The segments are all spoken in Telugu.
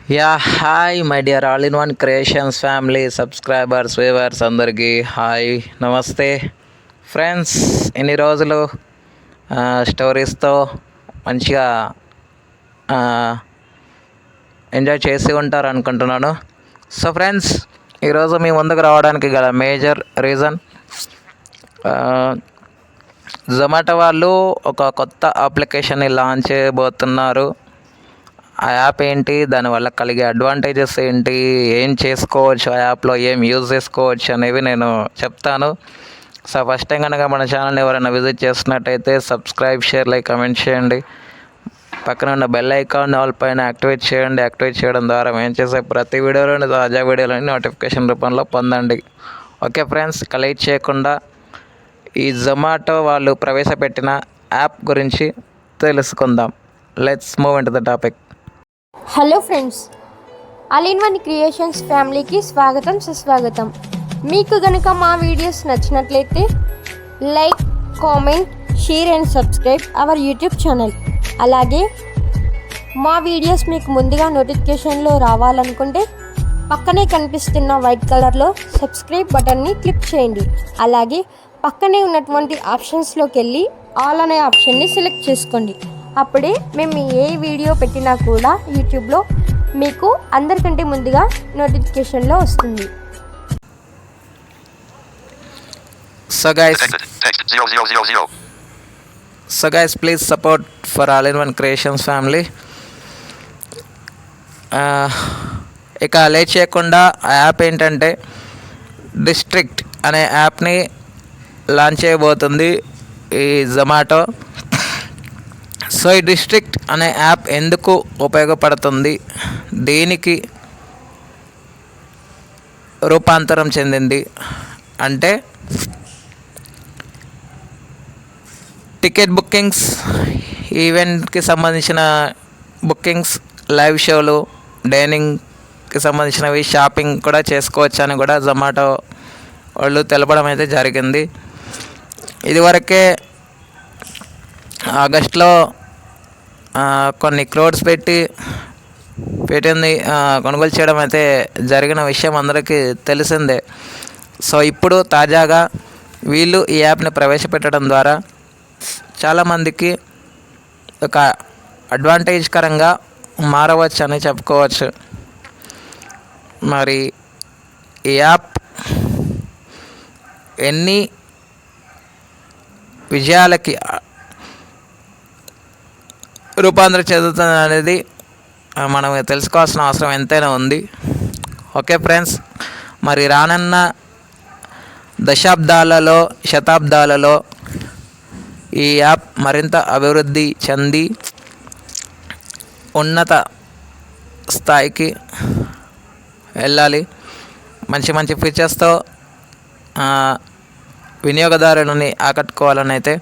Hi my dear all in one creations family subscribers viewers అందరికీ హాయ్ నమస్తే ఫ్రెండ్స్. ఇన్ని రోజులు స్టోరీస్తో మంచిగా ఎంజాయ్ చేసి ఉంటారు అనుకుంటున్నాను. సో ఫ్రెండ్స్, ఈరోజు మీ ముందుకు రావడానికి గల మేజర్ రీజన్, జొమాటో వాళ్ళు ఒక కొత్త అప్లికేషన్ని లాంచ్ చేయబోతున్నారు. ఆ యాప్ ఏంటి, దానివల్ల కలిగే అడ్వాంటేజెస్ ఏంటి, ఏం చేసుకోవచ్చు, ఆ యాప్లో ఏం యూజ్ చేసుకోవచ్చు అనేవి నేను చెప్తాను. సో ఫస్ట్ టైం కనుక మన ఛానల్ని ఎవరైనా విజిట్ చేస్తున్నట్టయితే సబ్స్క్రైబ్, షేర్, లైక్, కమెంట్ చేయండి. పక్కన ఉన్న బెల్ ఐకాన్ ఆల్ పైన యాక్టివేట్ చేయండి. యాక్టివేట్ చేయడం ద్వారా మేము చేసే ప్రతి వీడియోలోని తాజా వీడియోలని నోటిఫికేషన్ రూపంలో పొందండి. ఓకే ఫ్రెండ్స్, కలెక్ట్ చేయకుండా ఈ జొమాటో వాళ్ళు ప్రవేశపెట్టిన యాప్ గురించి తెలుసుకుందాం. Let's move in to the topic. Hello friends, all in one creations ఫ్యామిలీకి స్వాగతం, సుస్వాగతం. మీకు గనుక మా వీడియోస్ నచ్చినట్లయితే like, comment, share and subscribe our YouTube channel. అలాగే మా వీడియోస్ మీకు ముందుగా నోటిఫికేషన్లో రావాలనుకుంటే పక్కనే కనిపిస్తున్న వైట్ కలర్లో సబ్స్క్రైబ్ బటన్ని క్లిక్ చేయండి. అలాగే పక్కనే ఉన్నటువంటి ఆప్షన్స్లోకి వెళ్ళి ఆల్ అనే ఆప్షన్ని సెలెక్ట్ చేసుకోండి. అప్పుడే మేము ఏ వీడియో పెట్టినా కూడా యూట్యూబ్లో మీకు అందరికంటే ముందుగా నోటిఫికేషన్లో వస్తుంది. So guys, please support for All in One Creations family. ఇక లేట్ చేయకుండా ఆ యాప్ ఏంటంటే డిస్ట్రిక్ట్ అనే యాప్ని లాంచ్ చేయబోతుంది ఈ జొమాటో. సో ఈ డిస్ట్రిక్ట్ అనే యాప్ ఎందుకు ఉపయోగపడుతుంది, దేనికి రూపాంతరం చెందింది అంటే, టికెట్ బుకింగ్స్, ఈవెంట్కి సంబంధించిన బుకింగ్స్, లైవ్ షోలు, డైనింగ్కి సంబంధించినవి, షాపింగ్ కూడా చేసుకోవచ్చు అని కూడా జొమాటో వాళ్ళు తెలపడం అయితే జరిగింది. ఇదివరకే ఆగస్టులో కొన్ని క్రోడ్స్ పెట్టింది కొనుగోలు చేయడం అయితే జరిగిన విషయం అందరికీ తెలిసిందే. సో ఇప్పుడు తాజాగా వీళ్ళు ఈ యాప్ని ప్రవేశపెట్టడం ద్వారా చాలామందికి ఒక అడ్వాంటేజ్కరంగా మారవచ్చు అని చెప్పుకోవచ్చు. మరి ఈ యాప్ ఎన్ని విజయాలకి రూపాంతరం చెందుతుంది అనేది మనం తెలుసుకోవాల్సిన అవసరం ఎంతైనా ఉంది. ఓకే ఫ్రెండ్స్, మరి రానున్న దశాబ్దాలలో, శతాబ్దాలలో ఈ యాప్ మరింత అభివృద్ధి చెంది ఉన్నత స్థాయికి వెళ్ళాలి. మంచి మంచి ఫీచర్స్తో వినియోగదారులని ఆకట్టుకోవాలని అయితే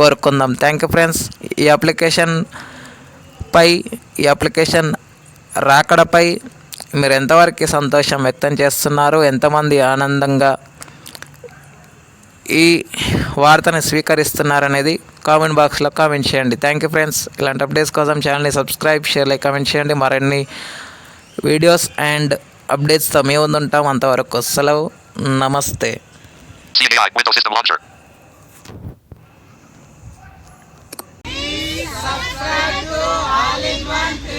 కోరుకుందాం. Thank you friends. ఈ అప్లికేషన్ రాకడపై మీరు ఎంతవరకు సంతోషం వ్యక్తం చేస్తున్నారు, ఎంతమంది ఆనందంగా ఈ వార్తని స్వీకరిస్తున్నారనేది కామెంట్ బాక్స్లో కామెంట్ చేయండి. Thank you friends. ఇలాంటి అప్డేట్స్ కోసం ఛానల్ని సబ్స్క్రైబ్, షేర్, లైక్, కామెంట్ చేయండి. మరిన్ని వీడియోస్ అండ్ అప్డేట్స్తో మేము ముందుంటాం. అంతవరకు సెలవు, నమస్తే. Windows System Launcher. Subscribe to All in One.